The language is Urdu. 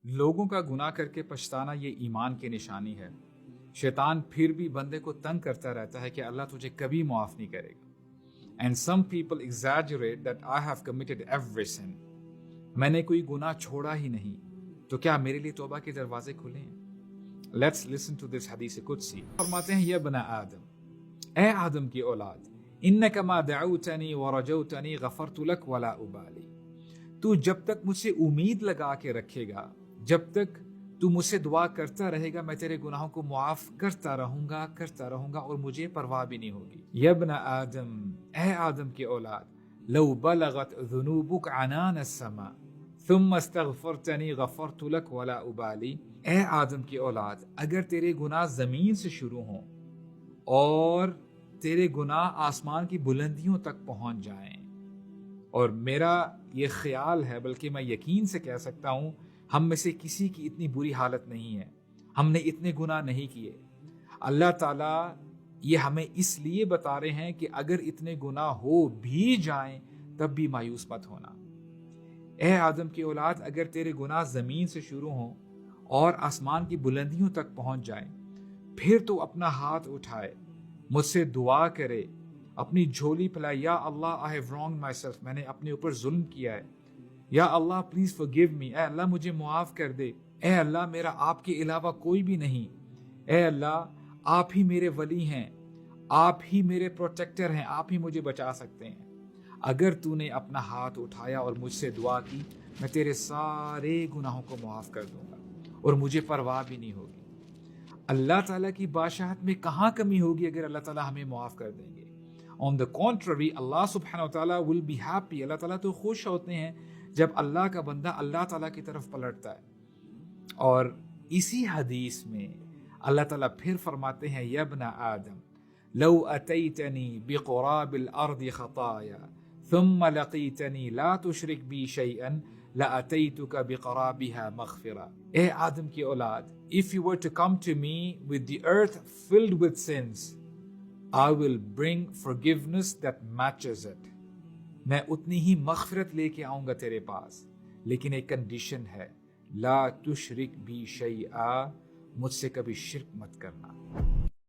لوگوں کا گناہ کر کے پچھتانا یہ ایمان کی نشانی ہے۔ شیطان پھر بھی بندے کو تنگ کرتا رہتا ہے کہ اللہ تجھے کبھی معاف نہیں کرے گا۔ And some people exaggerate that I have committed every sin۔ میں نے کوئی گناہ چھوڑا ہی نہیں، تو کیا میرے لیے توبہ کے دروازے کھلے ہیں؟ Let's listen to this حدیث قدسی۔ فرماتے ہیں، یا بنا آدم، اے آدم کی اولاد، انک ما دعوتنی ورجوتنی غفرت لک ولا ابالی۔ تو جب تک مجھ سے امید لگا کے رکھے گا، جب تک تو مجھ سے دعا کرتا رہے گا، میں تیرے گناہوں کو معاف کرتا رہوں گا اور مجھے پرواہ بھی نہیں ہوگی۔ یا ابن آدم، اے آدم کی اولاد، لو بلغت ذنوبک عنان السماء ثم استغفرتنی غفرت لک ولا ابالی۔ اے آدم کی اولاد، اگر تیرے گناہ زمین سے شروع ہوں اور تیرے گناہ آسمان کی بلندیوں تک پہنچ جائیں، اور میرا یہ خیال ہے، بلکہ میں یقین سے کہہ سکتا ہوں، ہم میں سے کسی کی اتنی بری حالت نہیں ہے، ہم نے اتنے گناہ نہیں کیے۔ اللہ تعالیٰ یہ ہمیں اس لیے بتا رہے ہیں کہ اگر اتنے گناہ ہو بھی جائیں تب بھی مایوس مت ہونا۔ اے آدم کی اولاد، اگر تیرے گناہ زمین سے شروع ہوں اور آسمان کی بلندیوں تک پہنچ جائیں، پھر تو اپنا ہاتھ اٹھائے، مجھ سے دعا کرے، اپنی جھولی پھیلائے، یا اللہ I have wronged myself، میں نے اپنے اوپر ظلم کیا ہے، یا اللہ پلیز forgive me، اے اللہ مجھے معاف کر دے، اے اللہ میرا آپ کے علاوہ کوئی بھی نہیں، اے اللہ آپ ہی میرے ولی ہیں، آپ ہی میرے پروٹیکٹر ہیں، آپ ہی مجھے بچا سکتے ہیں۔ اگر تو نے اپنا ہاتھ اٹھایا اور مجھ سے دعا کی، میں تیرے سارے گناہوں کو معاف کر دوں گا اور مجھے پرواہ بھی نہیں ہوگی۔ اللہ تعالیٰ کی بادشاہت میں کہاں کمی ہوگی اگر اللہ تعالیٰ ہمیں معاف کر دیں گے؟ On the contrary، اللہ سبحانہ وتعالیٰ will be happy، اللہ تعالیٰ تو خوش ہوتے ہیں جب اللہ کا بندہ اللہ تعالیٰ کی طرف پلٹتا ہے۔ اور اسی حدیث میں اللہ تعالیٰ پھر فرماتے ہیں، یا ابن آدم لو اتیتنی بقراب الارض خطایا ثم لقیتنی لا تشرک بی شیئا لاتیتک بقرابها مغفرہ۔ اے آدم کی اولاد، if you were to come to me with the earth filled with sins، I will bring forgiveness that matches it۔ میں اتنی ہی مغفرت لے کے آؤں گا تیرے پاس، لیکن ایک کنڈیشن ہے، لا تشرک بی شیئا، مجھ سے کبھی شرک مت کرنا۔